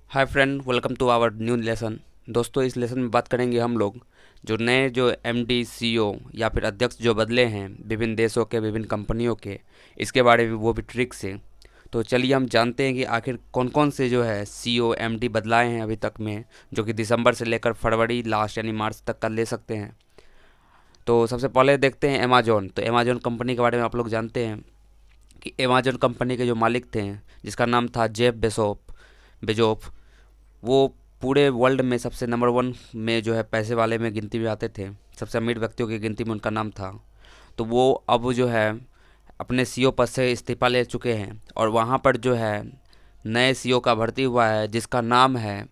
Hi friend, welcome to our new lesson. दोस्तों, इस lesson में बात करेंगे हम लोग जो नए जो एमडी, सीईओ या फिर अध्यक्ष जो बदले हैं विभिन्न देशों के, विभिन्न कंपनियों के, इसके बारे में, वो भी ट्रिक से। तो चलिए हम जानते हैं कि आखिर कौन कौन से जो है सीईओ, एमडी बदलाए हैं अभी तक में, जो कि दिसंबर से लेकर फरवरी लास्ट यानी मार्च तक का ले सकते हैं। तो सबसे पहले देखते हैं अमेजोन। तो अमेजोन कंपनी के बारे में आप लोग जानते हैं कि अमेजोन कंपनी के जो मालिक थे, जिसका नाम था जेफ बेजोफ, वो पूरे वर्ल्ड में सबसे नंबर वन में जो है पैसे वाले में गिनती में आते थे। सबसे अमीर व्यक्तियों की गिनती में उनका नाम था। तो वो अब जो है अपने सीईओ पद से इस्तीफा ले चुके हैं और वहाँ पर जो है नए सीईओ का भर्ती हुआ है, जिसका नाम है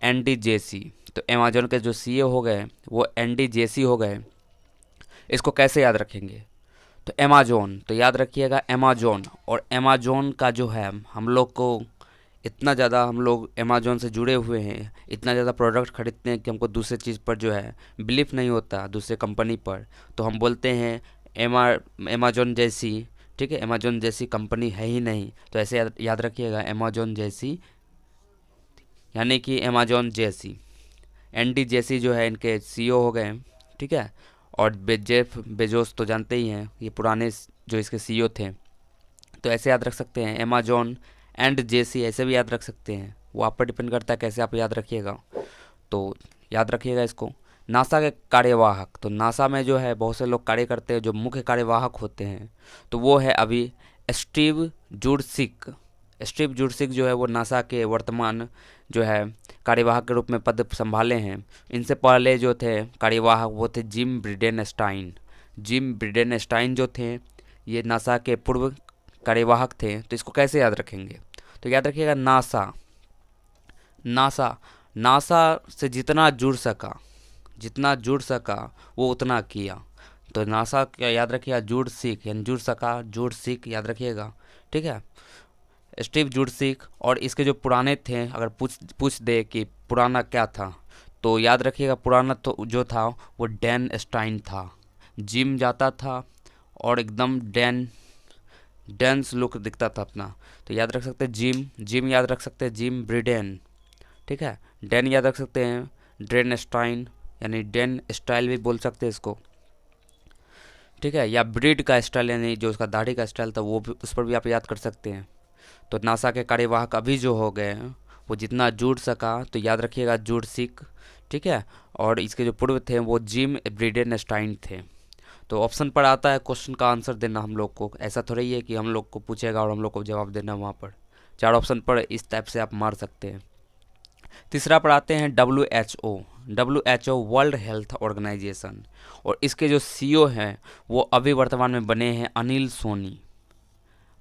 एंडी जेसी। तो अमेजोन के जो सीईओ हो गए वो एंडी जेसी हो गए। इसको कैसे याद रखेंगे? तो अमेजोन, तो याद रखिएगा अमेजोन। और अमेजोन का जो है हम लोग को इतना ज़्यादा, हम लोग अमेजोन से जुड़े हुए हैं, इतना ज़्यादा प्रोडक्ट खरीदते हैं कि हमको दूसरे चीज़ पर जो है बिलीफ नहीं होता, दूसरे कंपनी पर। तो हम बोलते हैं अमेजोन जैसी, ठीक है, अमेजोन जैसी कंपनी है ही नहीं। तो ऐसे याद रखिएगा अमेजोन जैसी, यानी कि अमेजोन जैसी। एनडी जैसी जो है इनके सीईओ हो गए, ठीक है। और जेफ बेजोस तो जानते ही हैं, ये पुराने जो इसके सीईओ थे। तो ऐसे याद रख सकते हैं अमेजोन एंड जेसी, ऐसे भी याद रख सकते हैं। वो आप पर डिपेंड करता है कैसे आप याद रखिएगा। तो याद रखिएगा इसको। नासा के कार्यवाहक, तो नासा में जो है बहुत से लोग कार्य करते हैं, जो मुख्य कार्यवाहक होते हैं, तो वो है अभी स्टीव जुरसिक। स्टीव जुरसिक जो है वो नासा के वर्तमान जो है कार्यवाहक के रूप में पद संभाले हैं। इनसे पहले जो थे कार्यवाहक वो थे जिम ब्रिडेनस्टाइन। जिम ब्रिडेनस्टाइन जो थे ये नासा के पूर्व कार्यवाहक थे। तो इसको कैसे याद रखेंगे? तो याद रखिएगा नासा। नासा नासा से जितना जुड़ सका वो उतना किया। तो नासा क्या याद रखिएगा? जुड़ सीख, यानी जुड़ सका, जुड़ सीख याद रखिएगा, ठीक है। स्टीव जुड़सिक। और इसके जो पुराने थे, अगर पूछ दे कि पुराना क्या था, तो याद रखिएगा पुराना तो जो था वो डैन स्टाइन था। जिम जाता था और एकदम डेंस लुक दिखता था अपना। तो याद रख सकते हैं जिम याद रख सकते हैं जिम ब्रिडेन, ठीक है। डैन याद रख सकते हैं ड्रेन स्टाइन, यानी डेन स्टाइल भी बोल सकते हैं इसको, ठीक है। या ब्रीड का स्टाइल, यानी जो उसका दाढ़ी का स्टाइल था, वो भी, उस पर भी आप याद कर सकते हैं। तो नासा के कार्यवाहक अभी जो हो गए हैं वो जितना जुड़ सका, तो याद रखिएगा जुड़ सिक, ठीक है। और इसके जो पूर्व थे वो जिम ब्रिडेनस्टाइन थे। तो ऑप्शन पर आता है क्वेश्चन का आंसर देना हम लोग को। ऐसा थोड़ा ही है कि हम लोग को पूछेगा और हम लोग को जवाब देना वहाँ पर। चार ऑप्शन पर इस टाइप से आप मार सकते हैं। तीसरा पर आते हैं WHO वर्ल्ड हेल्थ ऑर्गेनाइजेशन। और इसके जो सीईओ हैं वो अभी वर्तमान में बने हैं अनिल सोनी।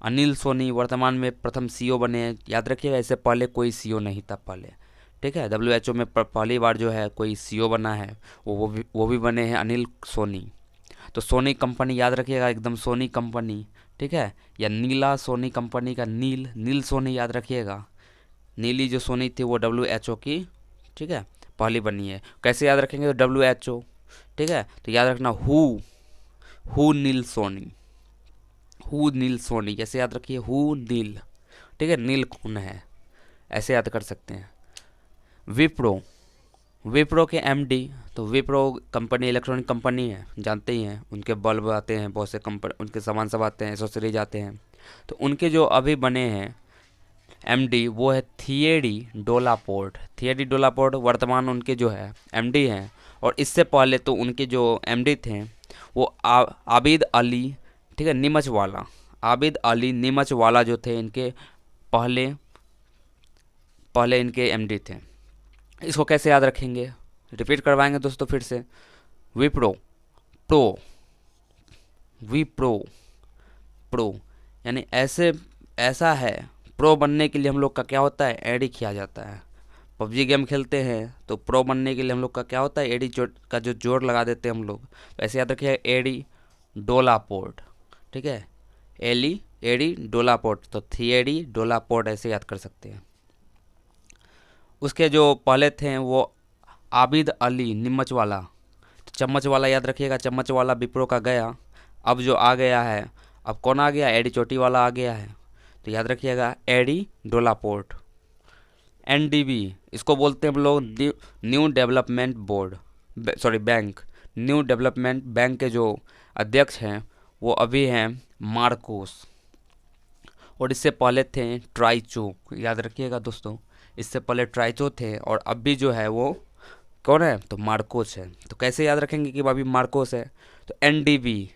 अनिल सोनी वर्तमान में प्रथम सीईओ बने हैं। याद रखिएगा इससे पहले कोई सीईओ नहीं था पहले, ठीक है। WHO में पहली बार जो है कोई सीईओ बना है, वो भी बने हैं अनिल सोनी। तो सोनी कंपनी याद रखिएगा, एकदम सोनी कंपनी, ठीक है। या नीला सोनी कंपनी का नील सोनी याद रखिएगा। नीली जो सोनी थी वो WHO की, ठीक है, पहली बनी है। कैसे याद रखेंगे? तो WHO, ठीक है। तो याद रखना हु नील सोनी, कैसे याद रखिए? हु नील, ठीक है। नील कौन है, ऐसे याद कर सकते हैं। विप्रो के एमडी, तो विप्रो कंपनी इलेक्ट्रॉनिक कंपनी है, जानते ही हैं। उनके बल्ब आते हैं, बहुत से कंपनी उनके सामान सब आते हैं, एसेसरीज आते हैं। तो उनके जो अभी बने हैं एमडी वो है थिएडी डोलापोर्ट वर्तमान उनके जो है एमडी हैं। और इससे पहले तो उनके जो एमडी थे वो आबिद अली, ठीक है, आबिद अली नीमच वाला जो थे इनके पहले पहले इनके एमडी थे। इसको कैसे याद रखेंगे? रिपीट करवाएंगे दोस्तों फिर से। विप्रो प्रो विप्रो प्रो, यानी ऐसा है। प्रो बनने के लिए हम लोग का क्या होता है? एडी किया जाता है। पबजी गेम खेलते हैं तो प्रो बनने के लिए हम लोग का क्या होता है? एडी का जो जोड़ लगा देते हैं हम लोग। तो ऐसे याद रखिए एडी डोलापोर्ट, ठीक है। एडी डोलापोर्ट, तो थिएडी डोलापोर्ट ऐसे याद कर सकते हैं। उसके जो पहले थे वो आबिद अली नीमच वाला। तो चम्मच वाला याद रखिएगा, चम्मच वाला विप्रो का गया। अब जो आ गया है, अब कौन आ गया? एडी चोटी वाला आ गया है। तो याद रखिएगा एडी डोलापोर्ट। एनडीबी इसको बोलते हैं हम लोग new development board, sorry bank. New development bank के जो अध्यक्ष हैं वो अभी हैं मार्कोस, और इससे पहले थे ट्राइचो। याद रखिएगा दोस्तों, इससे पहले ट्राइचो थे और अभी जो है वो कौन है, तो मार्कोस है। तो कैसे याद रखेंगे कि अभी मार्कोस है, तो एनडीबी,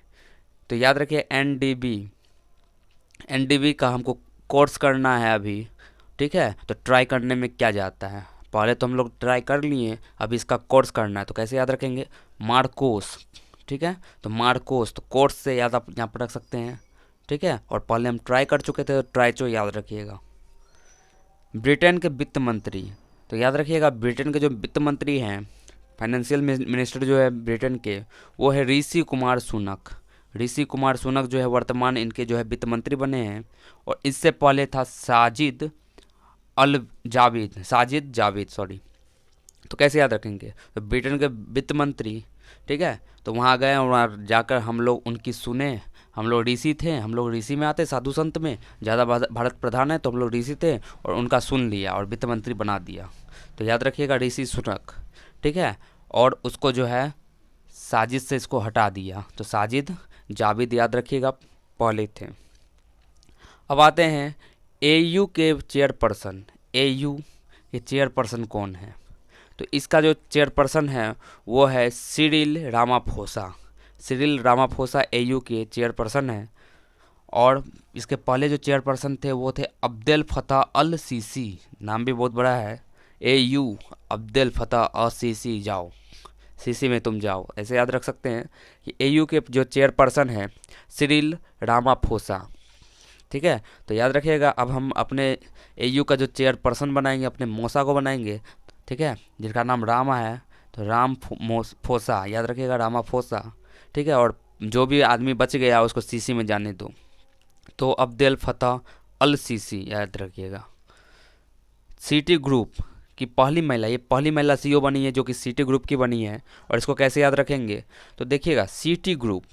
तो याद रखिए एनडीबी, एनडीबी का हमको कोर्स करना है अभी, ठीक है। तो ट्राई करने में क्या जाता है, पहले तो हम लोग ट्राई कर लिए, अभी इसका कोर्स करना है। तो कैसे याद रखेंगे, मार्कोस, ठीक है। तो मार्कोस, तो कोर्स से याद आप यहाँ पर रख सकते हैं, ठीक है। और पहले हम ट्राई कर चुके थे, तो ट्राइचो याद रखिएगा। ब्रिटेन के वित्त मंत्री, तो याद रखिएगा ब्रिटेन के जो वित्त मंत्री हैं, फाइनेंशियल मिनिस्टर जो है ब्रिटेन के, वो है ऋषि कुमार सुनक। ऋषि कुमार सुनक जो है वर्तमान इनके जो है वित्त मंत्री बने हैं। और इससे पहले था साजिद जाविद, सॉरी। तो कैसे याद रखेंगे, तो ब्रिटेन के वित्त मंत्री, ठीक है। तो वहाँ गए और वहाँ जाकर हम लोग उनकी सुने। हम लोग ऋषि थे, हम लोग ऋषि में आते, साधु संत में ज़्यादा भारत प्रधान है, तो हम लोग ऋषि थे और उनका सुन लिया और वित्त मंत्री बना दिया। तो याद रखिएगा ऋषि सुनक, ठीक है। और उसको जो है साजिद से इसको हटा दिया, तो साजिद जाविद याद रखिएगा पहले थे। अब आते हैं एयू के चेयरपर्सन। एयू ये चेयरपर्सन कौन है, तो इसका जो चेयरपर्सन है वो है Cyril Ramaphosa. Cyril Ramaphosa AU के चेयरपर्सन है। और इसके पहले जो चेयरपर्सन थे वो थे अब्देल फतह अल सीसी, नाम भी बहुत बड़ा है, एयू अब्देल फतह अल सीसी, जाओ सीसी में तुम जाओ, ऐसे याद रख सकते हैं कि एयू के जो चेयरपर्सन है सिरिल रामाफोसा, ठीक है। तो याद रखिएगा अब हम अपने एयू का जो चेयरपर्सन बनाएंगे अपने मौसा को बनाएंगे, ठीक है, जिनका नाम रामा है, तो फोसा याद रखिएगा, रामाफोसा, ठीक है। और जो भी आदमी बच गया उसको सीसी में जाने दो, तो अब्देल फतह अल सीसी याद रखिएगा। सिटी ग्रुप की पहली महिला, ये पहली महिला सीईओ बनी है जो कि सिटी ग्रुप की बनी है। और इसको कैसे याद रखेंगे, तो देखिएगा सिटी ग्रुप,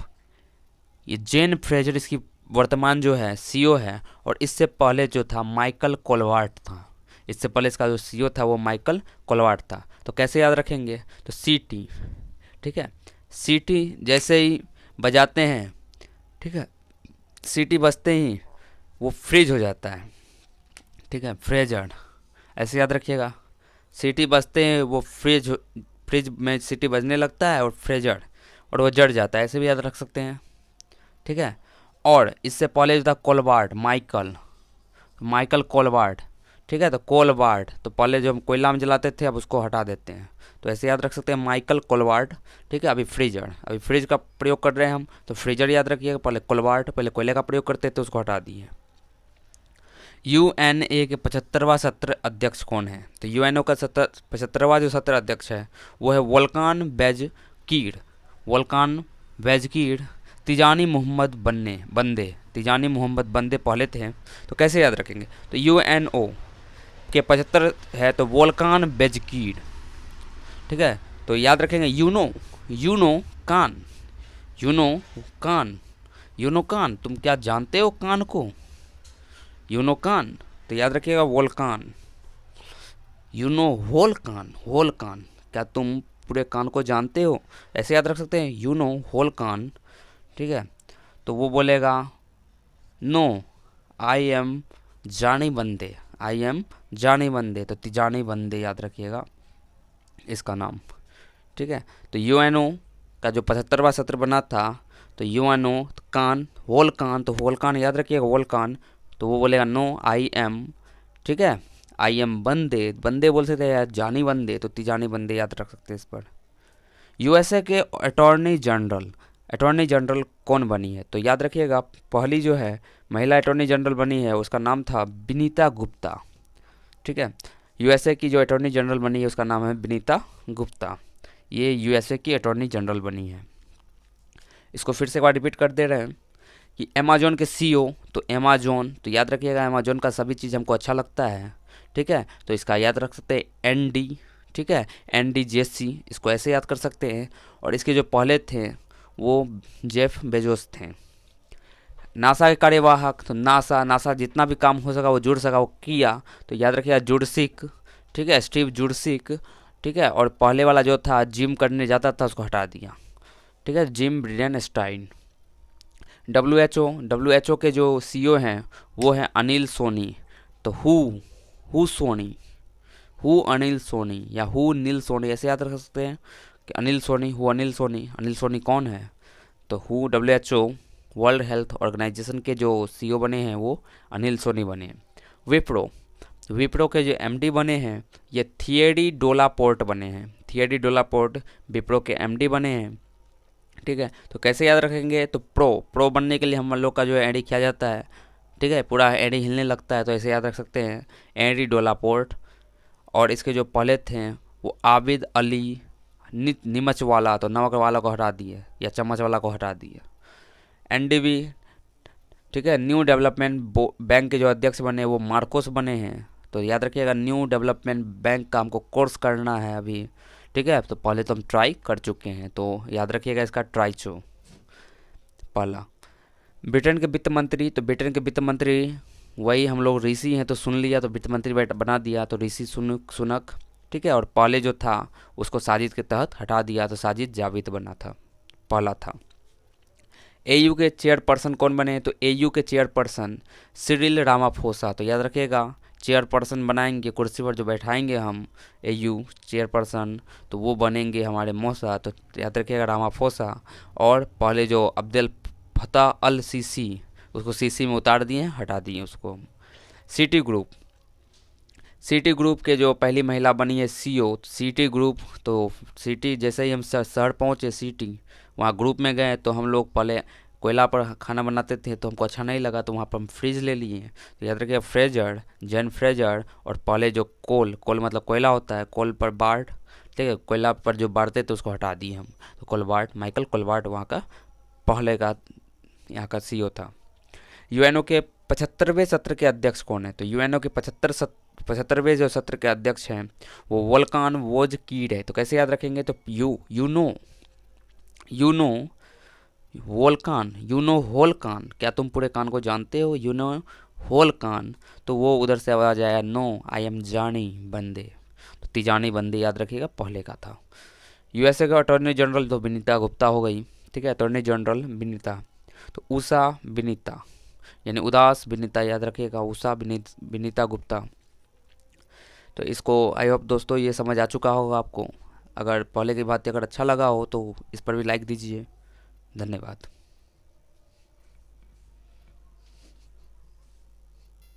ये जेन फ्रेजर इसकी वर्तमान जो है सीईओ है। और इससे पहले जो था माइकल कोलवार्ट था, इससे पहले इसका जो सीईओ था वो माइकल कोलवार्ट था। तो कैसे याद रखेंगे, तो सिटी, ठीक है। सिटी जैसे ही बजाते हैं, ठीक है, सिटी बजते ही वो फ्रीज हो जाता है, ठीक है, फ्रेजर, ऐसे याद रखिएगा। सिटी बजते हैं वो फ्रिज में सिटी बजने लगता है और फ्रेजर, और वो जड़ जाता है, ऐसे भी याद रख सकते हैं, ठीक है। और इससे पहले जो था कोलबार्ट, माइकल कोलबार्ट, ठीक है। तो कोलबार्ट, तो पहले जो हम कोयला में जलाते थे अब उसको हटा देते हैं, तो ऐसे याद रख सकते हैं माइकल कोलबार्ट, ठीक है। अभी फ्रीजर, अभी फ्रिज का प्रयोग कर रहे हैं हम, तो फ्रीजर याद रखिएगा। पहले कोलबार्ट, पहले कोयले का प्रयोग करते थे उसको हटा दिए। यूएनए के 75वां सत्र अध्यक्ष कौन है, तो यूएनओ का 75वां जो सत्र अध्यक्ष है वो है Volkan Bozkir Tijjani Muhammad Tijjani Muhammad Bande पहले थे। तो कैसे याद रखेंगे, तो यूएनओ के 75 है तो वोल्कान बेजकीर, ठीक है। तो याद रखेंगे यूनो कान, तुम क्या जानते हो कान को, यूनो कान, तो याद रखिएगा वोल्कान। होल कान, क्या तुम पूरे कान को जानते हो, ऐसे याद रख सकते हैं होल कान, ठीक है। तो वो बोलेगा नो आई एम जानी बंदे, तो तिजानी बंदे याद रखिएगा इसका नाम, ठीक है। तो यूएनओ का जो 75वां सत्र बना था, तो यूएनओ होल कान याद रखिएगा, वोल्कान, तो वो बोलेगा नो आई एम, ठीक है, आई एम बंदे बोल सकते हैं, जानी बंदे, तो तिजानी बंदे याद रख सकते हैं इस पर। यूएसए के अटॉर्नी जनरल कौन बनी है, तो याद रखिएगा पहली जो है महिला अटॉर्नी जनरल बनी है उसका नाम था विनीता गुप्ता, ठीक है। यूएसए की जो अटॉर्नी जनरल बनी है उसका नाम है विनीता गुप्ता, ये यूएसए की अटॉर्नी जनरल बनी है। इसको फिर से एक बार रिपीट कर दे रहे हैं कि अमेजोन के सीईओ, तो अमेजोन, तो याद रखिएगा अमेजोन का सभी चीज़ हमको अच्छा लगता है, ठीक है। तो इसका याद रख सकते हैं एनडी, ठीक है, NDJC, इसको ऐसे याद कर सकते हैं। और इसके जो पहले थे वो जेफ बेजोस थे। नासा के कार्यवाहक, तो नासा जितना भी काम हो सका वो जुड़ सका वो किया, तो याद रखिएगा जुड़सिक, ठीक है, स्टीव जुर्सिक, ठीक है। और पहले वाला जो था जिम करने जाता था उसको हटा दिया, ठीक है, Jim Bridenstine. W H O के जो सीईओ हैं वो हैं अनिल सोनी। तो हु सोनी, हु अनिल सोनी या हु नील सोनी ऐसे याद रख सकते हैं कि अनिल सोनी, हु अनिल सोनी। अनिल सोनी कौन है? तो who W H O world health organization के जो सीईओ बने हैं वो अनिल सोनी बने हैं। विप्रो, विप्रो के जो एमडी बने हैं ये थियरी डोलापोर्ट बने हैं। थियरी डोलापोर्ट विप्रो के एमडी बने हैं, ठीक है। तो कैसे याद रखेंगे? तो प्रो बनने के लिए हम लोग का जो एडी किया जाता है, ठीक है, पूरा एडी हिलने लगता है, तो ऐसे याद रख सकते हैं एडी डोलापोर्ट। और इसके जो पहले थे वो आबिद अली नीमच वाला, तो नमक वाला को हटा दिए या चम्मच वाला को हटा दिए। एनडीबी, ठीक है, न्यू डेवलपमेंट बैंक के जो अध्यक्ष बने वो मार्कोस बने हैं। तो याद रखिएगा न्यू डेवलपमेंट बैंक का हमको कोर्स करना है अभी, ठीक है। तो पहले तो हम ट्राई कर चुके हैं, तो याद रखिएगा इसका ट्राइचो पहला। ब्रिटेन के वित्त मंत्री, तो ब्रिटेन के वित्त मंत्री वही हम लोग ऋषि हैं, तो सुन लिया तो वित्त मंत्री बना दिया, तो ऋषि सुनक, ठीक है। और पहले जो था उसको साजिद के तहत हटा दिया, तो साजिद जाविद बना था, पहला था। एयू के चेयरपर्सन कौन बने? तो एयू के चेयरपर्सन सिरिल रामाफोसा। तो याद रखिएगा चेयरपर्सन बनाएंगे, कुर्सी पर जो बैठाएंगे हम एयू चेयरपर्सन, तो वो बनेंगे हमारे मौसा, तो याद रखिएगा रामाफोसा। और पहले जो अब्दुल फतह अल सीसी, उसको सीसी में उतार दिए, हटा दिए उसको। सिटी ग्रुप, सिटी ग्रुप के जो पहली महिला बनी है सीईओ, सिटी ग्रुप, तो सिटी जैसे ही हम शहर पहुँचे सिटी, वहाँ ग्रुप में गए, तो हम लोग पहले कोयला पर खाना बनाते थे, तो हमको अच्छा नहीं लगा, तो वहाँ पर हम फ्रिज ले लिए। तो याद रखिए फ्रेजर, जैन फ्रेजर। और पहले जो कोल मतलब कोयला होता है, कोल पर बार्ट, ठीक है, कोयला पर जो बारते थे उसको हटा दिए हम, तो कोलबार्ट, माइकल कोलबार्ट वहाँ का पहले का यहाँ का सीईओ था। यूएनओ के 75वें सत्र के अध्यक्ष कौन है? तो यूएनओ के 75वें जो सत्र के अध्यक्ष हैं वो वोल्कान वोजकीड है। तो कैसे याद रखेंगे? तो यूनो होलकान, क्या तुम पूरे कान को जानते हो? यूनो होलकान, तो वो उधर से आवाज आया नो आई एम जानी बंदे, तो तिजानी बंदे याद रखिएगा पहले का था। यूएसए का अटॉर्नी जनरल तो विनीता गुप्ता हो गई, ठीक है, अटॉर्नी जनरल विनीता। तो उषा विनीता यानी उदास विनीता, याद रखिएगा उषा विनीता गुप्ता। तो इसको आई होप दोस्तों ये समझ आ चुका होगा आपको। अगर पहले की बात अगर अच्छा लगा हो तो इस पर भी लाइक दीजिए। धन्यवाद।